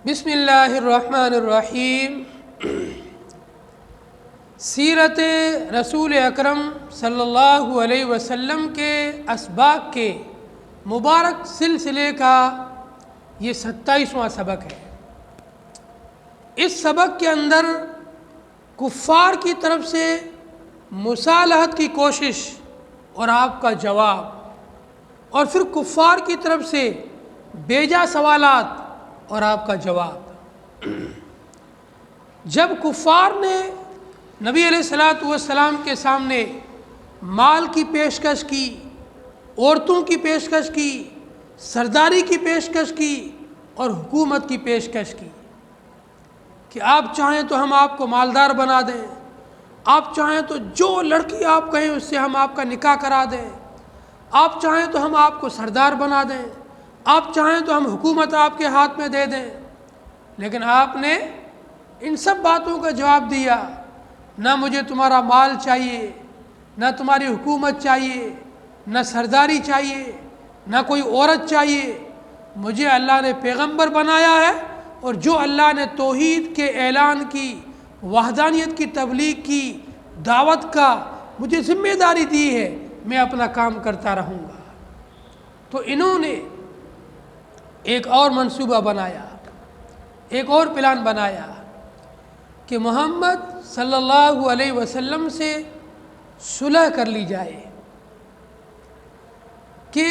بسم اللہ الرحمن الرحیم۔ سیرت رسول اکرم صلی اللہ علیہ وسلم کے اسباق کے مبارک سلسلے کا یہ 27واں سبق ہے۔ اس سبق کے اندر کفار کی طرف سے مصالحت کی کوشش اور آپ کا جواب، اور پھر کفار کی طرف سے بیجا سوالات اور آپ کا جواب۔ جب کفار نے نبی علیہ الصلوۃ والسلام کے سامنے مال کی پیشکش کی، عورتوں کی پیشکش کی، سرداری کی پیشکش کی اور حکومت کی پیشکش کی کہ آپ چاہیں تو ہم آپ کو مالدار بنا دیں، آپ چاہیں تو جو لڑکی آپ کہیں اس سے ہم آپ کا نکاح کرا دیں، آپ چاہیں تو ہم آپ کو سردار بنا دیں، آپ چاہیں تو ہم حکومت آپ کے ہاتھ میں دے دیں۔ لیکن آپ نے ان سب باتوں کا جواب دیا، نہ مجھے تمہارا مال چاہیے، نہ تمہاری حکومت چاہیے، نہ سرداری چاہیے، نہ کوئی عورت چاہیے۔ مجھے اللہ نے پیغمبر بنایا ہے، اور جو اللہ نے توحید کے اعلان کی، وحدانیت کی تبلیغ کی، دعوت کا مجھے ذمہ داری دی ہے، میں اپنا کام کرتا رہوں گا۔ تو انہوں نے ایک اور منصوبہ بنایا، ایک اور پلان بنایا کہ محمد صلی اللہ علیہ وسلم سے صلح کر لی جائے کہ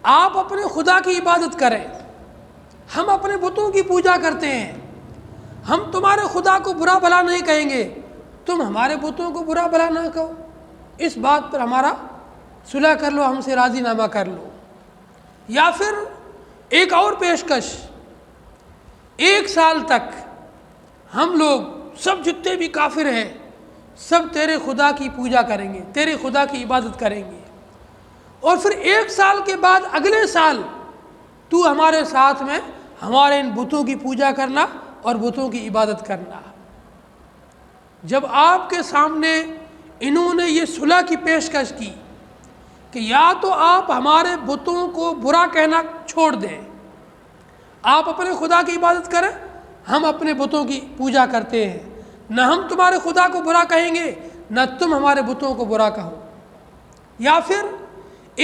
آپ اپنے خدا کی عبادت کریں، ہم اپنے بتوں کی پوجا کرتے ہیں، ہم تمہارے خدا کو برا بھلا نہیں کہیں گے، تم ہمارے بتوں کو برا بھلا نہ کہو، اس بات پر ہمارا صلح کر لو، ہم سے راضی نامہ کر لو۔ یا پھر ایک اور پیشکش، 1 سال تک ہم لوگ سب جتنے بھی کافر ہیں سب تیرے خدا کی پوجا کریں گے، تیرے خدا کی عبادت کریں گے، اور پھر 1 سال کے بعد اگلے سال تو ہمارے ساتھ میں ہمارے ان بتوں کی پوجا کرنا اور بتوں کی عبادت کرنا۔ جب آپ کے سامنے انہوں نے یہ صلح کی پیشکش کی کہ یا تو آپ ہمارے بتوں کو برا کہنا چھوڑ دیں، آپ اپنے خدا کی عبادت کریں، ہم اپنے بتوں کی پوجا کرتے ہیں، نہ ہم تمہارے خدا کو برا کہیں گے، نہ تم ہمارے بتوں کو برا کہو، یا پھر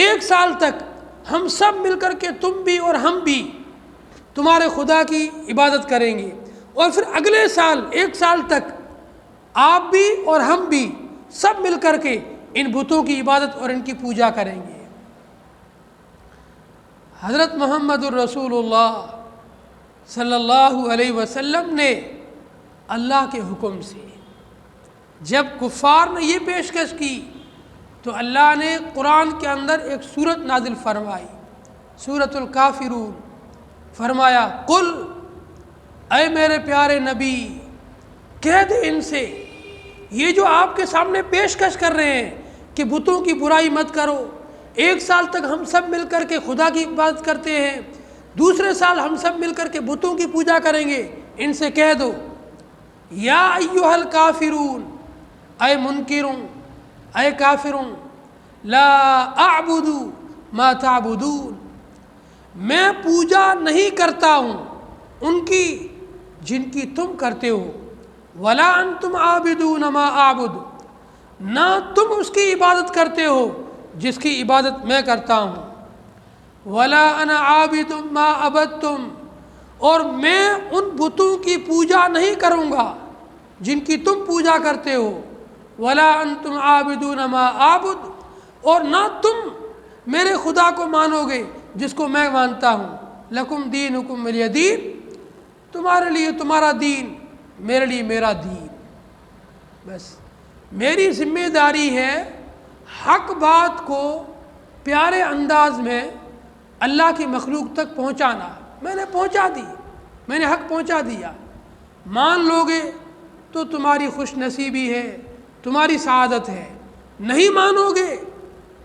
1 سال تک ہم سب مل کر کے تم بھی اور ہم بھی تمہارے خدا کی عبادت کریں گے، اور پھر اگلے سال 1 سال تک آپ بھی اور ہم بھی سب مل کر کے ان بتوں کی عبادت اور ان کی پوجا کریں گے۔ حضرت محمد الرسول اللہ صلی اللہ علیہ وسلم نے اللہ کے حکم سے جب کفار نے یہ پیشکش کی تو اللہ نے قرآن کے اندر ایک سورت نازل فرمائی، سورۃ الکافرون۔ فرمایا قل، اے میرے پیارے نبی کہہ دے ان سے، یہ جو آپ کے سامنے پیشکش کر رہے ہیں کہ بتوں کی برائی مت کرو، 1 سال تک ہم سب مل کر کے خدا کی عبادت کرتے ہیں، دوسرے سال ہم سب مل کر کے بتوں کی پوجا کریں گے، ان سے کہہ دو یا ایھا الکافرون، اے منکرون، اے کافرون، لا اعبد ما تعبدون، میں پوجا نہیں کرتا ہوں ان کی جن کی تم کرتے ہو، ولا انتم عابدون ما اعبد، نہ تم اس کی عبادت کرتے ہو جس کی عبادت میں کرتا ہوں، ولا انا عابد ما عبدتم، اور میں ان بتوں کی پوجا نہیں کروں گا جن کی تم پوجا کرتے ہو، ولا انتم عابدون ما اعبد، اور نہ تم میرے خدا کو مانو گے جس کو میں مانتا ہوں، لکم دینکم ولی دین، تمہارے لیے تمہارا دین، میرے لیے میرا دین۔ بس میری ذمہ داری ہے حق بات کو پیارے انداز میں اللہ کی مخلوق تک پہنچانا۔ میں نے پہنچا دی، میں نے حق پہنچا دیا، مان لوگے تو تمہاری خوش نصیبی ہے، تمہاری سعادت ہے، نہیں مانو گے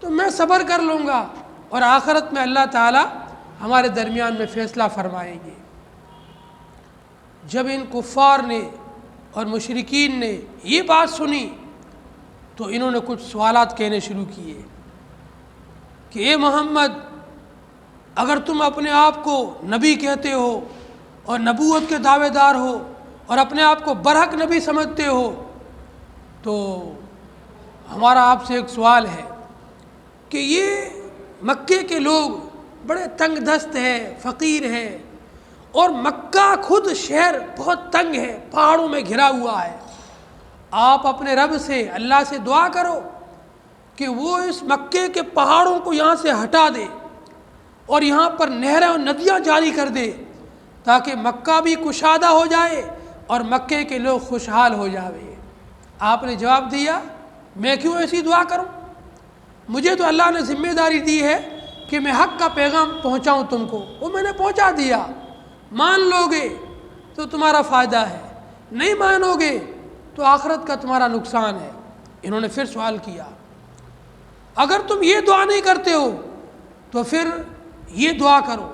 تو میں صبر کر لوں گا، اور آخرت میں اللہ تعالی ہمارے درمیان میں فیصلہ فرمائیں گے۔ جب ان کفار نے اور مشرکین نے یہ بات سنی تو انہوں نے کچھ سوالات کہنے شروع کیے کہ اے محمد، اگر تم اپنے آپ کو نبی کہتے ہو اور نبوت کے دعوے دار ہو اور اپنے آپ کو برحق نبی سمجھتے ہو، تو ہمارا آپ سے ایک سوال ہے کہ یہ مکے کے لوگ بڑے تنگ دست ہیں، فقیر ہیں، اور مکہ خود شہر بہت تنگ ہے، پہاڑوں میں گھرا ہوا ہے۔ آپ اپنے رب سے، اللہ سے دعا کرو کہ وہ اس مکے کے پہاڑوں کو یہاں سے ہٹا دے اور یہاں پر نہریں اور ندیاں جاری کر دے، تاکہ مکہ بھی کشادہ ہو جائے اور مکے کے لوگ خوشحال ہو جاوے۔ آپ نے جواب دیا میں کیوں ایسی دعا کروں، مجھے تو اللہ نے ذمہ داری دی ہے کہ میں حق کا پیغام پہنچاؤں تم کو، وہ میں نے پہنچا دیا، مان لو گے تو تمہارا فائدہ ہے، نہیں مانو گے تو آخرت کا تمہارا نقصان ہے۔ انہوں نے پھر سوال کیا اگر تم یہ دعا نہیں کرتے ہو تو پھر یہ دعا کرو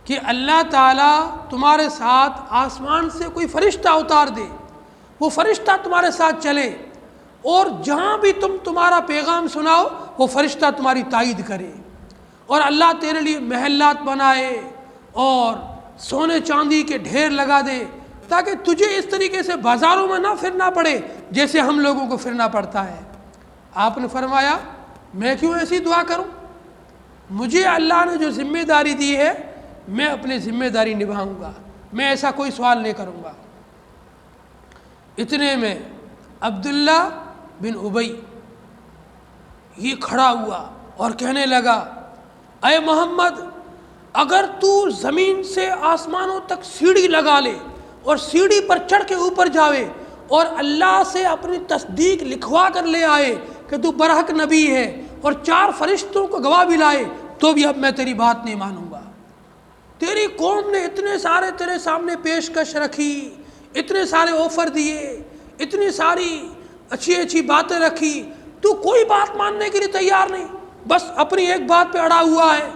کہ اللہ تعالیٰ تمہارے ساتھ آسمان سے کوئی فرشتہ اتار دے، وہ فرشتہ تمہارے ساتھ چلے اور جہاں بھی تم تمہارا پیغام سناؤ وہ فرشتہ تمہاری تائید کرے، اور اللہ تیرے لیے محلات بنائے اور سونے چاندی کے ڈھیر لگا دے، تاکہ تجھے اس طریقے سے بازاروں میں نہ پھرنا پڑے جیسے ہم لوگوں کو پھرنا پڑتا ہے۔ آپ نے فرمایا میں کیوں ایسی دعا کروں، مجھے اللہ نے جو ذمہ داری دی ہے میں اپنی ذمہ داری نبھاؤں گا، میں ایسا کوئی سوال نہیں کروں گا۔ اتنے میں عبداللہ بن ابی یہ کھڑا ہوا اور کہنے لگا اے محمد، اگر تو زمین سے آسمانوں تک سیڑھی لگا لے اور سیڑھی پر چڑھ کے اوپر جاوے اور اللہ سے اپنی تصدیق لکھوا کر لے آئے کہ تو برحق نبی ہے اور 4 فرشتوں کو گواہ بھی لائے، تو بھی اب میں تیری بات نہیں مانوں گا۔ تیری قوم نے اتنے سارے تیرے سامنے پیشکش رکھی، اتنے سارے آفر دیے، اتنی ساری اچھی اچھی باتیں رکھی، تو کوئی بات ماننے کے لیے تیار نہیں، بس اپنی ایک بات پہ اڑا ہوا ہے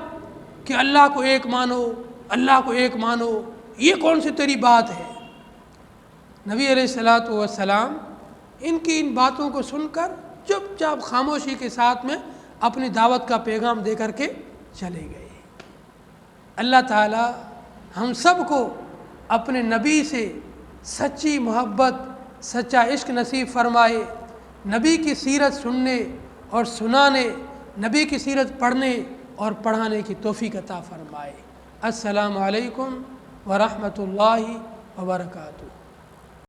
کہ اللہ کو ایک مانو، اللہ کو ایک مانو، یہ کون سی تیری بات ہے؟ نبی علیہ الصلوۃ والسلام ان کی ان باتوں کو سن کر چپ چاپ خاموشی کے ساتھ میں اپنی دعوت کا پیغام دے کر کے چلے گئے۔ اللہ تعالی ہم سب کو اپنے نبی سے سچی محبت، سچا عشق نصیب فرمائے، نبی کی سیرت سننے اور سنانے، نبی کی سیرت پڑھنے اور پڑھانے کی توفیق عطا فرمائے۔ السلام علیکم ورحمۃ اللہ وبرکاتہ۔